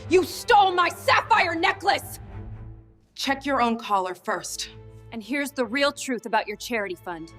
You stole my sapphire necklace! Check your own collar first. And here's the real truth about your charity fund.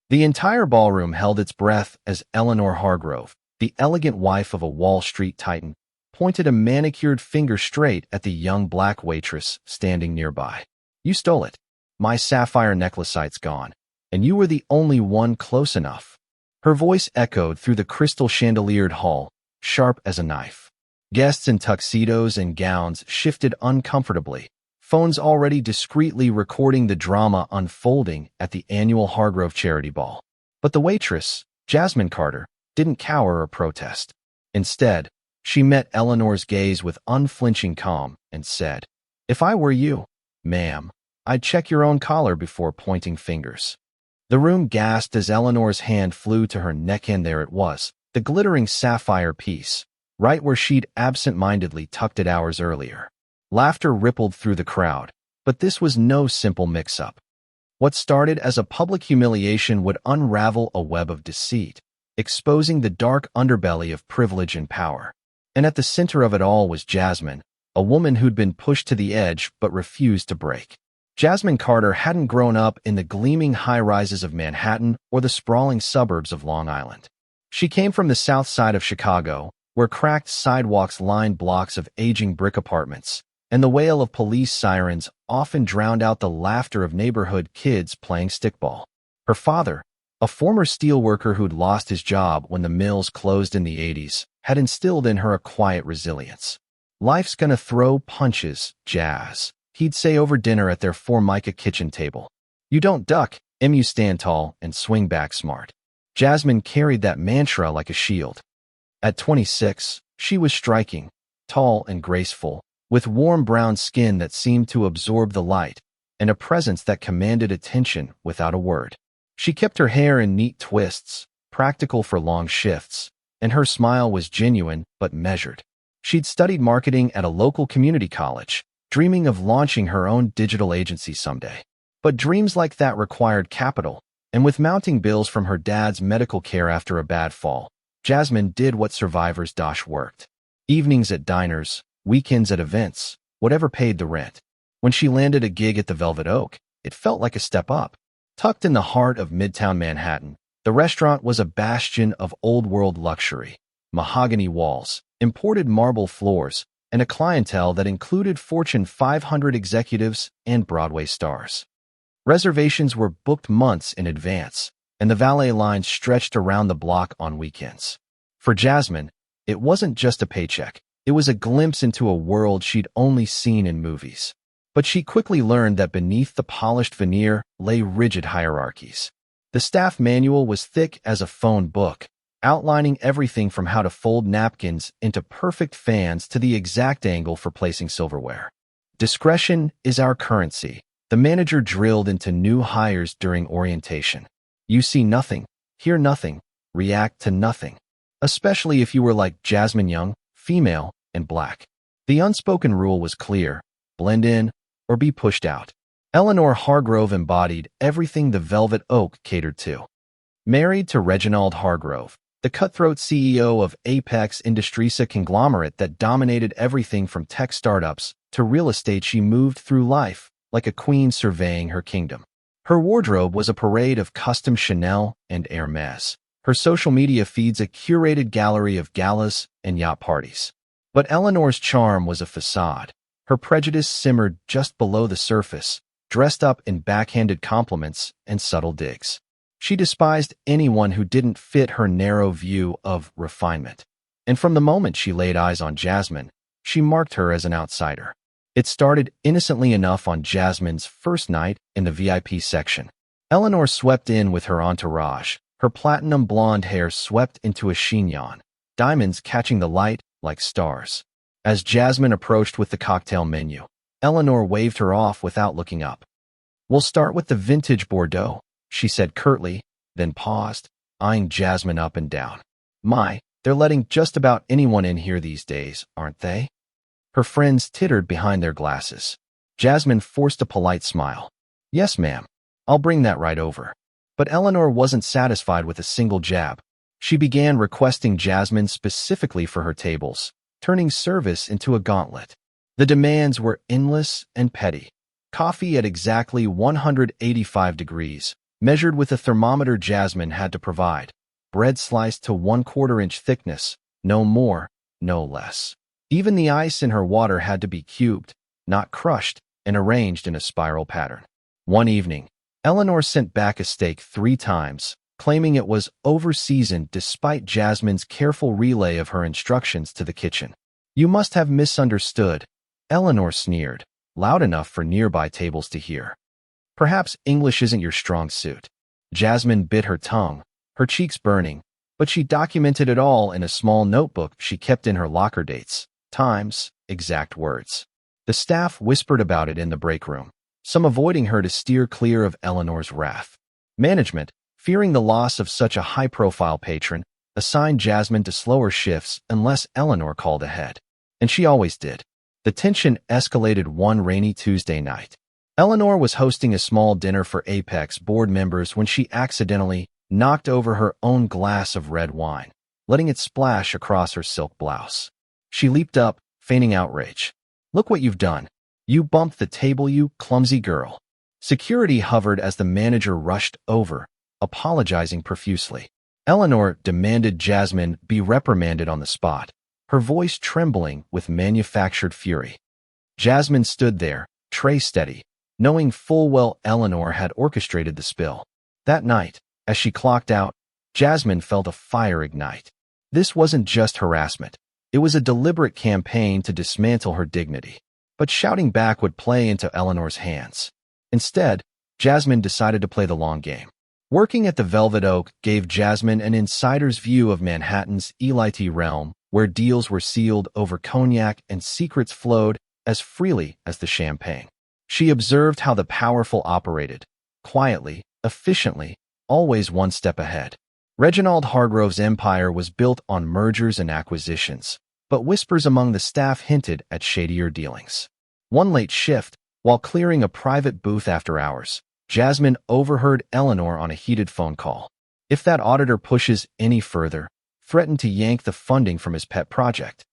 The entire ballroom held its breath as Eleanor Hargrove, the elegant wife of a Wall Street titan, pointed a manicured finger straight at the young black waitress standing nearby. You stole it. My sapphire necklace's gone, and you were the only one close enough. Her voice echoed through the crystal chandeliered hall, sharp as a knife. Guests in tuxedos and gowns shifted uncomfortably, phones already discreetly recording the drama unfolding at the annual Hargrove Charity Ball. But the waitress, Jasmine Carter, didn't cower or protest. Instead, she met Eleanor's gaze with unflinching calm and said, "If I were you, ma'am, I'd check your own collar before pointing fingers." The room gasped as Eleanor's hand flew to her neck, and there it was, the glittering sapphire piece, right where she'd absent-mindedly tucked it hours earlier. Laughter rippled through the crowd, but this was no simple mix-up. What started as a public humiliation would unravel a web of deceit, exposing the dark underbelly of privilege and power. And at the center of it all was Jasmine, a woman who'd been pushed to the edge but refused to break. Jasmine Carter hadn't grown up in the gleaming high-rises of Manhattan or the sprawling suburbs of Long Island. She came from the south side of Chicago, where cracked sidewalks lined blocks of aging brick apartments, and the wail of police sirens often drowned out the laughter of neighborhood kids playing stickball. Her father, a former steelworker who'd lost his job when the mills closed in the 80s, had instilled in her a quiet resilience. "Life's gonna throw punches, Jazz," he'd say over dinner at their Formica kitchen table. "You don't duck, you stand tall and swing back smart." Jasmine carried that mantra like a shield. At 26, she was striking, tall and graceful, with warm brown skin that seemed to absorb the light, and a presence that commanded attention without a word. She kept her hair in neat twists, practical for long shifts, and her smile was genuine but measured. She'd studied marketing at a local community college, dreaming of launching her own digital agency someday. But dreams like that required capital, and with mounting bills from her dad's medical care after a bad fall, Jasmine did what survivors worked. Evenings at diners, weekends at events, whatever paid the rent. When she landed a gig at the Velvet Oak, it felt like a step up. Tucked in the heart of Midtown Manhattan, the restaurant was a bastion of old-world luxury, mahogany walls, imported marble floors, and a clientele that included Fortune 500 executives and Broadway stars. Reservations were booked months in advance, and the valet lines stretched around the block on weekends. For Jasmine, it wasn't just a paycheck. It was a glimpse into a world she'd only seen in movies. But she quickly learned that beneath the polished veneer lay rigid hierarchies. The staff manual was thick as a phone book, outlining everything from how to fold napkins into perfect fans to the exact angle for placing silverware. "Discretion is our currency," the manager drilled into new hires during orientation. "You see nothing, hear nothing, react to nothing." Especially if you were like Jasmine Young, female, and black. The unspoken rule was clear: blend in or be pushed out. Eleanor Hargrove embodied everything the Velvet Oak catered to. Married to Reginald Hargrove, the cutthroat CEO of Apex Industries, a conglomerate that dominated everything from tech startups to real estate, she moved through life like a queen surveying her kingdom. Her wardrobe was a parade of custom Chanel and Hermes. Her social media feeds a curated gallery of galas and yacht parties. But Eleanor's charm was a facade. Her prejudice simmered just below the surface, dressed up in backhanded compliments and subtle digs. She despised anyone who didn't fit her narrow view of refinement. And from the moment she laid eyes on Jasmine, she marked her as an outsider. It started innocently enough on Jasmine's first night in the VIP section. Eleanor swept in with her entourage, her platinum blonde hair swept into a chignon, diamonds catching the light like stars. As Jasmine approached with the cocktail menu, Eleanor waved her off without looking up. "We'll start with the vintage Bordeaux," she said curtly, then paused, eyeing Jasmine up and down. "My, they're letting just about anyone in here these days, aren't they?" Her friends tittered behind their glasses. Jasmine forced a polite smile. "Yes, ma'am. I'll bring that right over." But Eleanor wasn't satisfied with a single jab. She began requesting Jasmine specifically for her tables, turning service into a gauntlet. The demands were endless and petty. Coffee at exactly 185 degrees, measured with a thermometer Jasmine had to provide. Bread sliced to 1/4 inch thickness, no more, no less. Even the ice in her water had to be cubed, not crushed, and arranged in a spiral pattern. One evening, Eleanor sent back a steak 3 times, claiming it was over-seasoned despite Jasmine's careful relay of her instructions to the kitchen. "You must have misunderstood," Eleanor sneered, loud enough for nearby tables to hear. "Perhaps English isn't your strong suit." Jasmine bit her tongue, her cheeks burning, but she documented it all in a small notebook she kept in her locker, dates, times, exact words. The staff whispered about it in the break room, some avoiding her to steer clear of Eleanor's wrath. Management, fearing the loss of such a high-profile patron, assigned Jasmine to slower shifts unless Eleanor called ahead. And she always did. The tension escalated one rainy Tuesday night. Eleanor was hosting a small dinner for Apex board members when she accidentally knocked over her own glass of red wine, letting it splash across her silk blouse. She leaped up, feigning outrage. "Look what you've done. You bumped the table, you clumsy girl." Security hovered as the manager rushed over, apologizing profusely. Eleanor demanded Jasmine be reprimanded on the spot, her voice trembling with manufactured fury. Jasmine stood there, tray steady, knowing full well Eleanor had orchestrated the spill. That night, as she clocked out, Jasmine felt a fire ignite. This wasn't just harassment. It was a deliberate campaign to dismantle her dignity. But shouting back would play into Eleanor's hands. Instead, Jasmine decided to play the long game. Working at the Velvet Oak gave Jasmine an insider's view of Manhattan's elite realm, where deals were sealed over cognac and secrets flowed as freely as the champagne. She observed how the powerful operated, quietly, efficiently, always one step ahead. Reginald Hargrove's empire was built on mergers and acquisitions, but whispers among the staff hinted at shadier dealings. One late shift, while clearing a private booth after hours, Jasmine overheard Eleanor on a heated phone call. "If that auditor pushes any further, threaten to yank the funding from his pet project.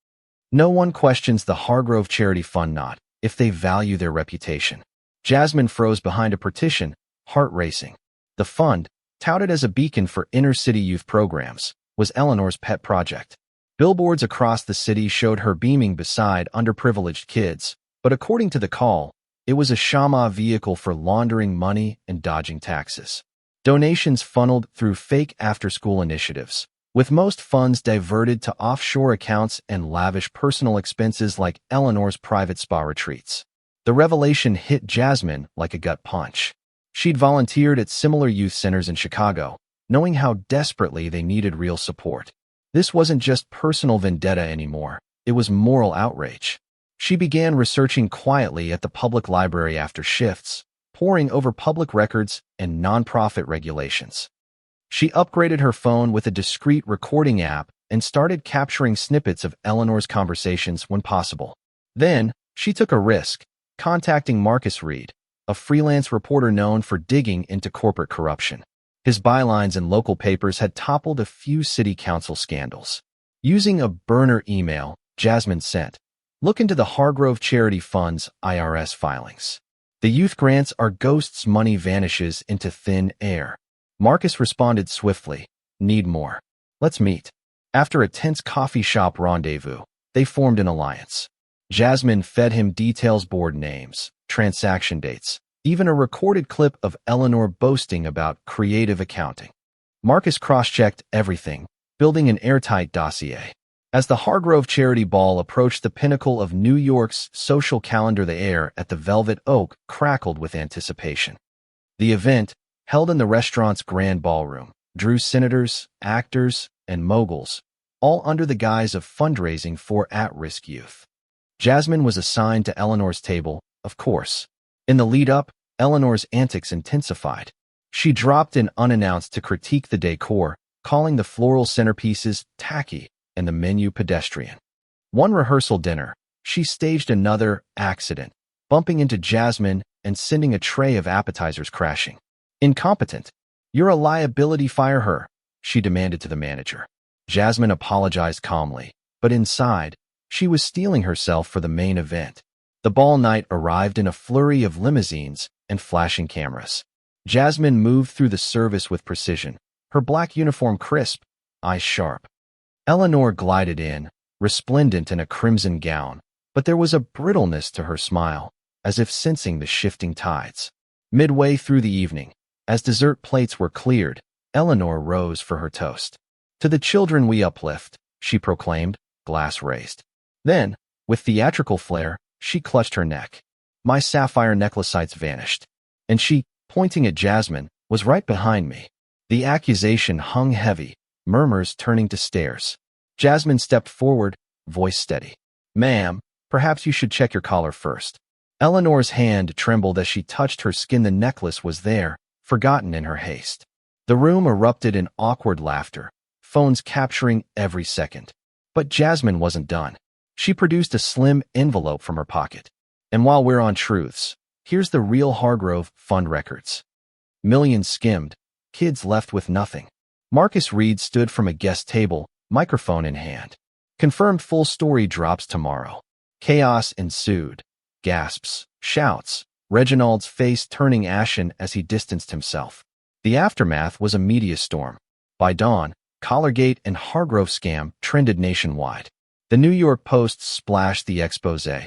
No one questions the Hargrove Charity Fund, not if they value their reputation." Jasmine froze behind a partition, heart racing. The fund, touted as a beacon for inner-city youth programs, was Eleanor's pet project. Billboards across the city showed her beaming beside underprivileged kids, but according to the call, it was a shaman vehicle for laundering money and dodging taxes. Donations funneled through fake after-school initiatives, with most funds diverted to offshore accounts and lavish personal expenses like Eleanor's private spa retreats. The revelation hit Jasmine like a gut punch. She'd volunteered at similar youth centers in Chicago, knowing how desperately they needed real support. This wasn't just personal vendetta anymore, it was moral outrage. She began researching quietly at the public library after shifts, poring over public records and nonprofit regulations. She upgraded her phone with a discreet recording app and started capturing snippets of Eleanor's conversations when possible. Then, she took a risk, contacting Marcus Reed, a freelance reporter known for digging into corporate corruption. His bylines in local papers had toppled a few city council scandals. Using a burner email, Jasmine sent, "Look into the Hargrove Charity Fund's IRS filings. The youth grants are ghosts, money vanishes into thin air." Marcus responded swiftly, "Need more. Let's meet." After a tense coffee shop rendezvous, they formed an alliance. Jasmine fed him details, board names, transaction dates, even a recorded clip of Eleanor boasting about creative accounting. Marcus cross-checked everything, building an airtight dossier. As the Hargrove Charity Ball approached the pinnacle of New York's social calendar, the air at the Velvet Oak crackled with anticipation. The event, held in the restaurant's grand ballroom, drew senators, actors, and moguls, all under the guise of fundraising for at-risk youth. Jasmine was assigned to Eleanor's table, of course. In the lead-up, Eleanor's antics intensified. She dropped in unannounced to critique the decor, calling the floral centerpieces tacky and the menu pedestrian. One rehearsal dinner, she staged another accident, bumping into Jasmine and sending a tray of appetizers crashing. "Incompetent. You're a liability, fire her," she demanded to the manager. Jasmine apologized calmly, but inside, She was steeling herself for the main event. The ball night arrived in a flurry of limousines and flashing cameras. Jasmine moved through the service with precision, her black uniform crisp, eyes sharp. Eleanor glided in, resplendent in a crimson gown, but there was a brittleness to her smile, as if sensing the shifting tides. Midway through the evening, as dessert plates were cleared, Eleanor rose for her toast. "To the children we uplift," she proclaimed, glass raised. Then, with theatrical flair, she clutched her neck. My sapphire necklaceites vanished, and she, pointing at Jasmine, was right behind me. The accusation hung heavy, murmurs turning to stares. Jasmine stepped forward, voice steady. "Ma'am, perhaps you should check your collar first." Eleanor's hand trembled as she touched her skin. The necklace was there, forgotten in her haste. The room erupted in awkward laughter, phones capturing every second. But Jasmine wasn't done. She produced a slim envelope from her pocket. "And while we're on truths, here's the real Hargrove fund records." Millions skimmed, kids left with nothing. Marcus Reed stood from a guest table, microphone in hand. "Confirmed full story drops tomorrow." Chaos ensued. Gasps, shouts, Reginald's face turning ashen as he distanced himself. The aftermath was a media storm. By dawn, Collargate and Hargrove scam trended nationwide. The New York Post splashed the exposé.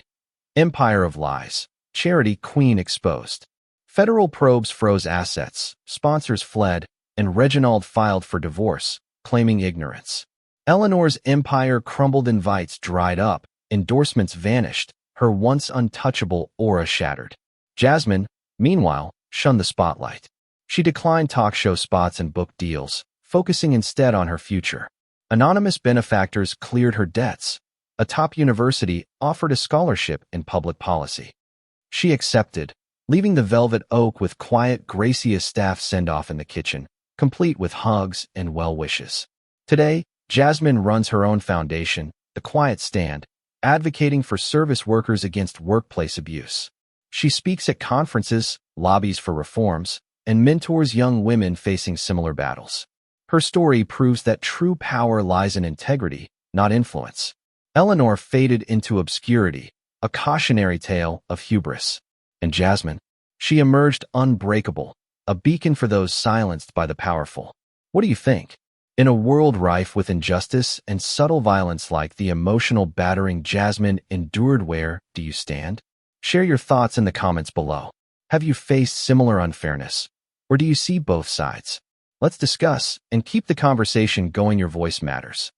Empire of lies. Charity queen exposed. Federal probes froze assets, sponsors fled, and Reginald filed for divorce, claiming ignorance. Eleanor's empire crumbled, invites dried up, endorsements vanished, her once untouchable aura shattered. Jasmine, meanwhile, shunned the spotlight. She declined talk show spots and book deals, focusing instead on her future. Anonymous benefactors cleared her debts. A top university offered a scholarship in public policy. She accepted, leaving the Velvet Oak with quiet, gracious staff send-off in the kitchen, complete with hugs and well wishes. Today, Jasmine runs her own foundation, The Quiet Stand, advocating for service workers against workplace abuse. She speaks at conferences, lobbies for reforms, and mentors young women facing similar battles. Her story proves that true power lies in integrity, not influence. Eleanor faded into obscurity, a cautionary tale of hubris. And Jasmine, she emerged unbreakable, a beacon for those silenced by the powerful. What do you think? In a world rife with injustice and subtle violence like the emotional battering Jasmine endured, where do you stand? Share your thoughts in the comments below. Have you faced similar unfairness? Or do you see both sides? Let's discuss and keep the conversation going. Your voice matters.